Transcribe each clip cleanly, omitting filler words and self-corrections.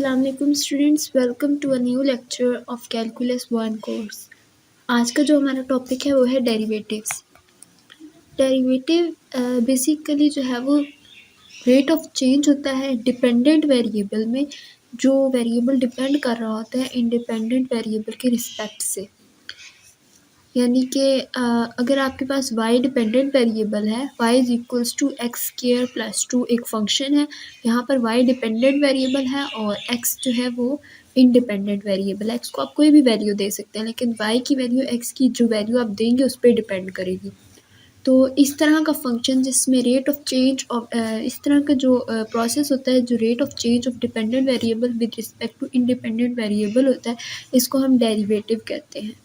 अस्सलाम वालेकुम students, welcome to a new lecture of calculus 1 course. आज का जो हमारा टॉपिक है वो है डेरिवेटिव्स। डेरिवेटिव बेसिकली जो है वो रेट ऑफ चेंज होता है डिपेंडेंट वेरिएबल में, जो वेरिएबल डिपेंड कर रहा होता है इंडिपेंडेंट वेरिएबल के रिस्पेक्ट से। यानी कि अगर आपके पास y डिपेंडेंट वेरिएबल है, y is equals to x square plus 2 एक फंक्शन है। यहाँ पर y डिपेंडेंट वेरिएबल है और x जो है वो इंडिपेंडेंट वेरिएबल है। x को आप कोई भी वैल्यू दे सकते हैं, लेकिन y की वैल्यू x की जो वैल्यू आप देंगे उस पर डिपेंड करेगी। तो इस तरह का फंक्शन जिसमें रेट ऑफ चेंज ऑफ इस तरह का जो प्रोसेस होता है, जो rate of change of dependent variable with respect to independent variable होता है, इसको हम डेरिवेटिव कहते हैं।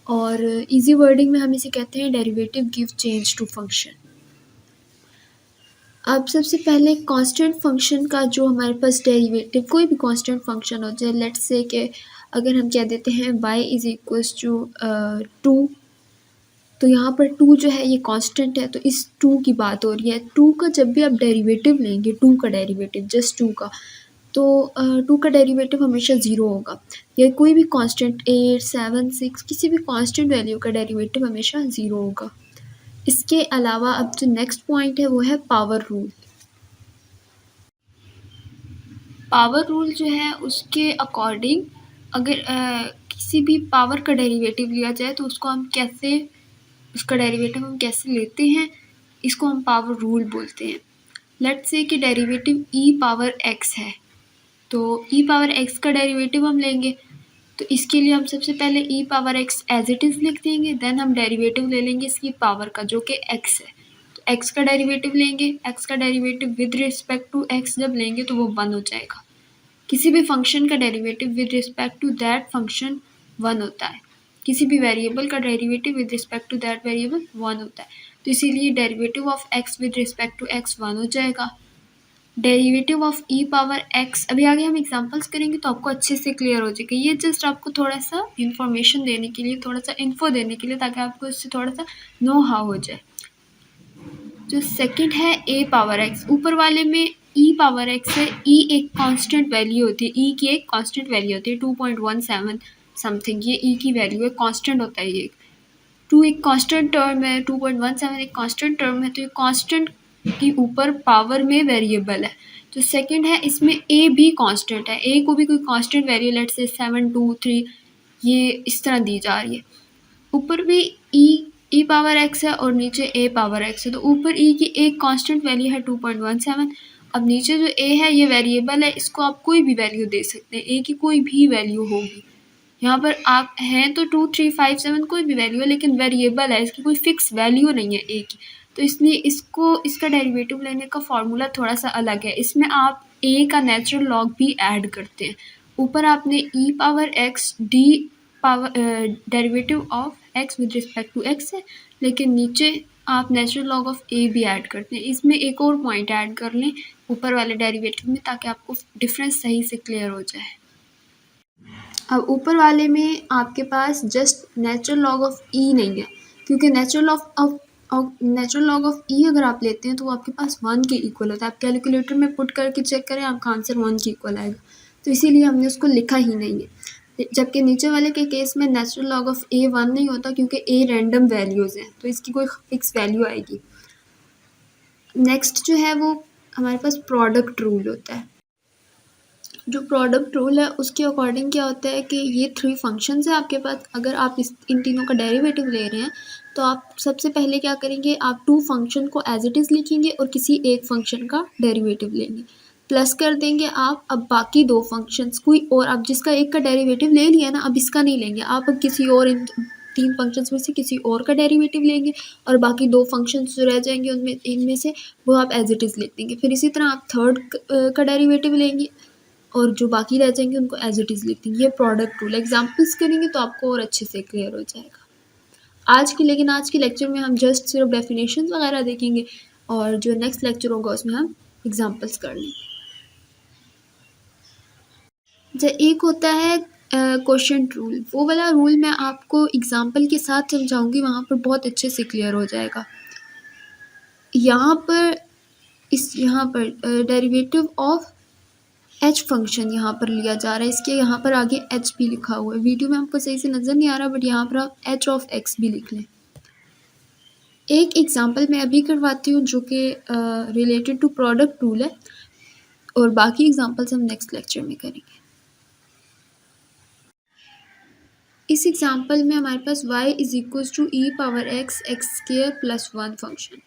और इजी वर्डिंग में हम इसे कहते हैं derivative give change to function. अब सबसे पहले कांस्टेंट फंक्शन का जो हमारे पास डेरिवेटिव, कोई भी कांस्टेंट फंक्शन हो जाए, लेट्स से कि अगर हम कह देते हैं y इज इक्वल्स टू 2, तो यहाँ पर 2 जो है ये कांस्टेंट है, तो इस 2 की बात हो रही है। 2 का जब भी आप डेरिवेटिव लेंगे, 2 का डेरिवेटिव जस्ट 2 का, तो 2 का डेरिवेटिव हमेशा 0 होगा। या कोई भी कांस्टेंट 8, 7, 6 किसी भी कांस्टेंट वैल्यू का डेरिवेटिव हमेशा 0 होगा। इसके अलावा अब जो नेक्स्ट पॉइंट है वो है पावर रूल। पावर रूल जो है उसके अकॉर्डिंग अगर किसी भी पावर का डेरिवेटिव लिया जाए तो उसका डेरिवेटिव हम कैसे लेते हैं, इसको हम पावर रूल बोलते हैं। लेट्स से कि डेरिवेटिव e पावर x है, तो e पावर x का डेरिवेटिव हम लेंगे, तो इसके लिए हम सबसे पहले e power x as it is लिख देंगे, देन हम डेरिवेटिव ले लेंगे इसकी पावर का जो कि x है, तो x का डेरिवेटिव लेंगे। x का derivative with respect to x जब लेंगे तो वो 1 हो जाएगा। किसी भी फंक्शन का derivative with respect to that function 1 होता है। किसी भी वेरिएबल का derivative with respect to that variable 1 होता है, तो इसीलिए derivative of x with respect to x 1 हो जाएगा। Derivative of e power x, अभी आगे हम एग्जांपल्स करेंगे तो आपको अच्छे से क्लियर हो जाएगा। ये जस्ट आपको थोड़ा सा इन्फॉर्मेशन देने के लिए, थोड़ा सा इन्फो देने के लिए, ताकि आपको इससे थोड़ा सा नो हाउ हो जाए। जो सेकंड है a पावर x, ऊपर वाले में e पावर x है। e एक कांस्टेंट वैल्यू होती है, e की एक कांस्टेंट वैल्यू होती है 2.17 समथिंग, ये e की वैल्यू है, कांस्टेंट होता है ये। 2 एक कांस्टेंट टर्म है, 2.17 एक कांस्टेंट टर्म है, तो ये कांस्टेंट के ऊपर पावर में वेरिएबल है। तो सेकंड है, इसमें a भी कांस्टेंट है, a को भी कोई कांस्टेंट वैल्यू लेट्स से 7, 2, 3 ये इस तरह दी जा रही है। ऊपर भी e पावर x है और नीचे a पावर x है, तो ऊपर e की एक कांस्टेंट वैल्यू है 2.17। अब नीचे जो a है ये वेरिएबल है, इसको आप कोई भी वैल्यू दे सकते हैं, a की कोई भी वैल्यू होगी। यहाँ पर आप हैं तो 2, 3, 5, 7 कोई भी वैल्यू है, लेकिन वेरिएबल है, इसकी कोई फिक्स वैल्यू नहीं है a की, तो इसलिए इसका डेरिवेटिव लेने का फॉर्मूला थोड़ा सा अलग है। इसमें आप a का नेचुरल लॉग भी ऐड करते हैं। ऊपर आपने e power x d power derivative of x with respect to x है, लेकिन नीचे आप नेचुरल लॉग ऑफ a भी ऐड करते हैं। इसमें एक और पॉइंट ऐड कर लें ऊपर वाले डेरिवेटिव में, ताकि आपको डिफरेंस सही से क्लियर हो जाए। अब ऊपर वाले में आपके पास just natural log of e नहीं है, क्योंकि नेचुरल लॉग ऑफ e अगर आप लेते हैं तो वो आपके पास 1 के इक्वल होता है। आप कैलकुलेटर में पुट करके चेक करें, आपका आंसर 1 के इक्वल आएगा, तो इसीलिए हमने उसको लिखा ही नहीं है। जबकि नीचे वाले के केस में नेचुरल लॉग ऑफ a 1 नहीं होता, क्योंकि a रैंडम वैल्यूज़ हैं, तो इसकी कोई फिक्स वैल्यू आएगी। नेक्स्ट जो है वो हमारे पास प्रोडक्ट रूल होता है। जो प्रोडक्ट रूल है उसके अकॉर्डिंग क्या होता है कि ये 3 फंक्शंस है आपके पास। अगर आप इन तीनों का डेरिवेटिव ले रहे हैं तो आप सबसे पहले क्या करेंगे, आप 2 फंक्शन को एज इट इज़ लिखेंगे और किसी एक फंक्शन का डेरिवेटिव लेंगे, प्लस कर देंगे आप। अब बाकी 2 फंक्शंस कोई और, आप जिसका एक का डेरिवेटिव ले लिया ना, अब इसका नहीं लेंगे आप, अब किसी और इन 3 फंक्शंस में से किसी और का डेरिवेटिव लेंगे, और बाकी 2 फंक्शंस जो रह जाएंगे उनमें इनमें से वो आप एज इट इज़ लिख देंगे। फिर इसी तरह आप थर्ड का डेरिवेटिव लेंगे और जो बाकी रह जाएंगे उनको एज इट इज़ लिख देंगे। ये प्रोडक्ट रूल, एग्जाम्पल्स करेंगे तो आपको और अच्छे से क्लियर हो जाएगा। आज के लेक्चर में हम जस्ट सिर्फ डेफिनेशंस वगैरह देखेंगे, और जो नेक्स्ट लेक्चर होगा उसमें हम एग्जाम्पल्स कर लेंगे। एक होता है क्वोशंट रूल, वो वाला रूल मैं आपको एग्जाम्पल के साथ समझाऊंगी, वहाँ पर बहुत अच्छे से क्लियर हो जाएगा। यहाँ पर डेरिवेटिव ऑफ एच फंक्शन यहाँ पर लिया जा रहा है, इसके यहाँ पर आगे एच भी लिखा हुआ है। वीडियो में आपको सही से नज़र नहीं आ रहा, बट यहाँ पर आप एच ऑफ एक्स भी लिख लें। एक एग्जांपल मैं अभी करवाती हूँ जो कि रिलेटेड टू प्रोडक्ट रूल है, और बाकी एग्जांपल्स हम नेक्स्ट लेक्चर में करेंगे। इस एग्जांपल में हमारे पास y is equal to e power x x square plus 1 function.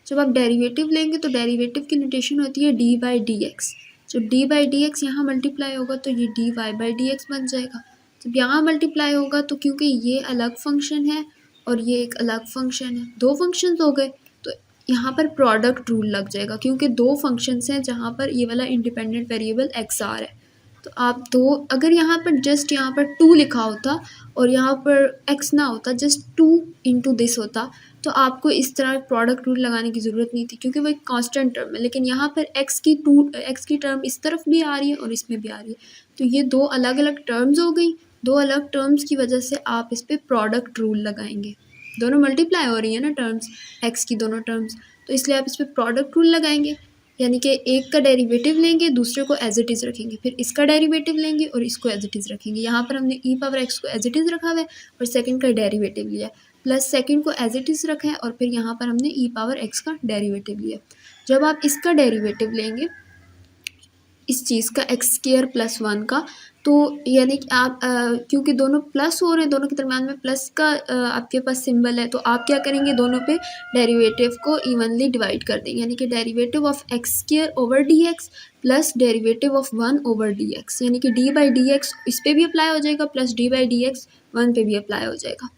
जब आप डेरिवेटिव लेंगे तो डेरिवेटिव की नोटेशन होती है डी बाई डी एक्स। जब डी बाई डी एक्स यहाँ मल्टीप्लाई होगा तो ये d y by d x बन जाएगा। जब यहाँ मल्टीप्लाई होगा तो क्योंकि ये अलग फंक्शन है और ये एक अलग फंक्शन है, दो फंक्शंस हो गए, तो यहाँ पर प्रोडक्ट रूल लग जाएगा क्योंकि दो फंक्शंस हैं जहाँ पर ये वाला इंडिपेंडेंट वेरिएबल एक्स आर है। तो आप दो, अगर यहाँ पर जस्ट यहाँ पर 2 लिखा होता और यहाँ पर x ना होता, जस्ट 2 इंटू दिस होता, तो आपको इस तरह प्रोडक्ट रूल लगाने की ज़रूरत नहीं थी क्योंकि वो एक कांस्टेंट टर्म है। लेकिन यहाँ पर x की टर्म इस तरफ भी आ रही है और इसमें भी आ रही है, तो ये दो अलग अलग टर्म्स हो गई। दो अलग टर्म्स की वजह से आप इस पर प्रोडक्ट रूल लगाएंगे। दोनों मल्टीप्लाई हो रही है ना टर्म्स, x की दोनों टर्म्स, तो इसलिए आप इस पर प्रोडक्ट रूल लगाएंगे। यानी कि एक का डेरिवेटिव लेंगे, दूसरे को एज इट इज़ रखेंगे, फिर इसका डेरिवेटिव लेंगे और इसको एज इट इज़ रखेंगे। यहाँ पर हमने ई पावर एक्स को एज इट इज़ रखा हुआ है और सेकंड का डेरिवेटिव लिया है, प्लस सेकंड को एज इट इज़ रखा है और फिर यहाँ पर हमने ई पावर एक्स का डेरिवेटिव लिया। जब आप इसका डेरिवेटिव लेंगे इस चीज़ का एक्स स्क्वायर प्लस 1 का, तो यानी कि आप क्योंकि दोनों प्लस हो रहे हैं, दोनों के दरम्यान में प्लस का आपके पास सिंबल है, तो आप क्या करेंगे, दोनों पे डेरिवेटिव को इवनली डिवाइड कर देंगे। यानी कि derivative of x square over D x plus derivative of 1 over D x, यानी कि डी बाई डी एक्स इस पर भी अप्लाई हो जाएगा plus D by d x 1 पे भी अप्लाई हो जाएगा।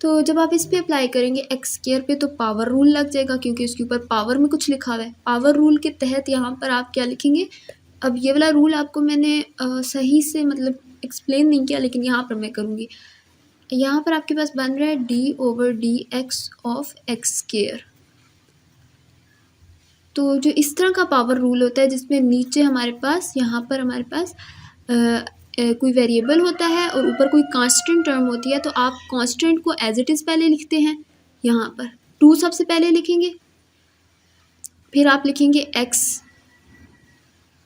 तो जब आप इस पर अप्लाई करेंगे एक्स स्क्वायर पे, तो पावर रूल लग जाएगा क्योंकि इसके ऊपर पावर में कुछ लिखा हुआ है। पावर रूल के तहत यहाँ पर आप क्या लिखेंगे, अब ये वाला रूल आपको मैंने सही से मतलब एक्सप्लेन नहीं किया, लेकिन यहाँ पर मैं करूँगी। यहाँ पर आपके पास बन रहा है D over D x of x square. तो जो इस तरह का पावर रूल होता है जिसमें नीचे हमारे पास, यहाँ पर हमारे पास कोई वेरिएबल होता है और ऊपर कोई कांस्टेंट टर्म होती है, तो आप कांस्टेंट को एज इट इज़ पहले लिखते हैं। यहाँ पर 2 सबसे पहले लिखेंगे, फिर आप लिखेंगे x,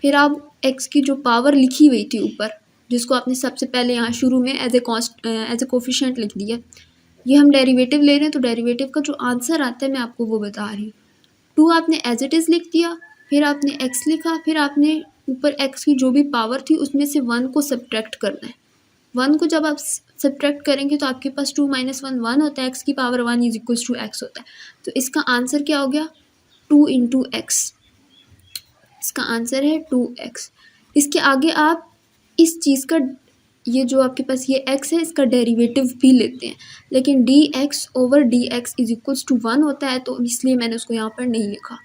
फिर आप x की जो पावर लिखी हुई थी ऊपर, जिसको आपने सबसे पहले यहाँ शुरू में एज ए कोफिशिएंट लिख दिया, ये हम डेरिवेटिव ले रहे हैं, तो डेरिवेटिव का जो आंसर आता है मैं आपको वो बता रही हूँ। 2 आपने एज इट इज़ लिख दिया, फिर आपने x लिखा, फिर आपने ऊपर x की जो भी पावर थी उसमें से 1 को सब्ट्रैक्ट करना है। 1 को जब आप सब्ट्रैक्ट करेंगे तो आपके पास 2 - 1 1 होता है, x की power 1 is equal to x होता है। तो इसका आंसर क्या हो गया, 2 इंटू एक्स। इसका आंसर है 2x। इसके आगे आप इस चीज़ का, ये जो आपके पास ये x है, इसका डेरिवेटिव भी लेते हैं, लेकिन dx over dx is equals to 1 होता है, तो इसलिए मैंने उसको यहाँ पर नहीं लिखा।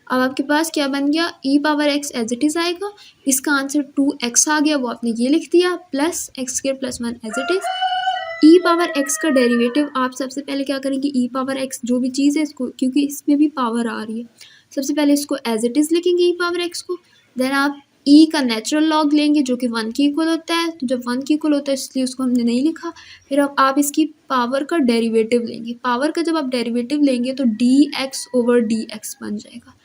अब आपके पास क्या बन गया, e power x as it is आएगा, इसका आंसर 2x आ गया, वो आपने ये लिख दिया, plus x square plus 1 as it is. e power x का डेरिवेटिव आप सबसे पहले क्या करेंगे, e पावर x जो भी चीज़ है इसको, क्योंकि इसमें भी पावर आ रही है, सबसे पहले इसको एज इट इज़ लिखेंगे e पावर x को, देन आप e का नेचुरल लॉग लेंगे जो कि 1 के इक्वल होता है, तो जब 1 के इक्वल होता है इसलिए उसको हमने नहीं लिखा। फिर अब आप इसकी पावर का डेरिवेटिव लेंगे, पावर का जब आप डेरिवेटिव लेंगे तो dx ओवर dx बन जाएगा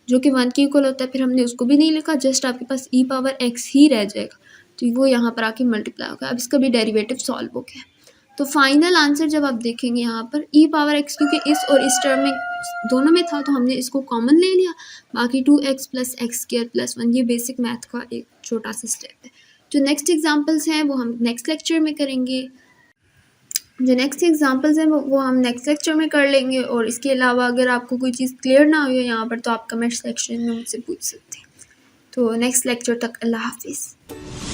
जो कि 1 के इक्वल होता है, फिर हमने उसको भी नहीं लिखा, जस्ट आपके पास e पावर x ही रह जाएगा, तो वो यहाँ पर आके मल्टीप्लाई होगा। अब इसका भी डेरिवेटिव सॉल्व हो गया, तो फाइनल आंसर जब आप देखेंगे यहाँ पर e पावर x, क्योंकि इस और इस टर्म में दोनों में था तो हमने इसको कॉमन ले लिया, बाकी 2x plus x square plus 1, ये बेसिक मैथ का एक छोटा सा स्टेप है। जो नेक्स्ट एग्जांपल्स हैं वो हम नेक्स्ट लेक्चर में करेंगे, जो नेक्स्ट एग्जांपल्स हैं वो हम नेक्स्ट लेक्चर में कर लेंगे। और इसके अलावा अगर आपको कोई चीज़ क्लियर ना हुई हो यहाँ पर, तो आप कमेंट सेक्शन में मुझसे पूछ सकते हैं। तो नेक्स्ट लेक्चर तक अल्लाह हाफिज़।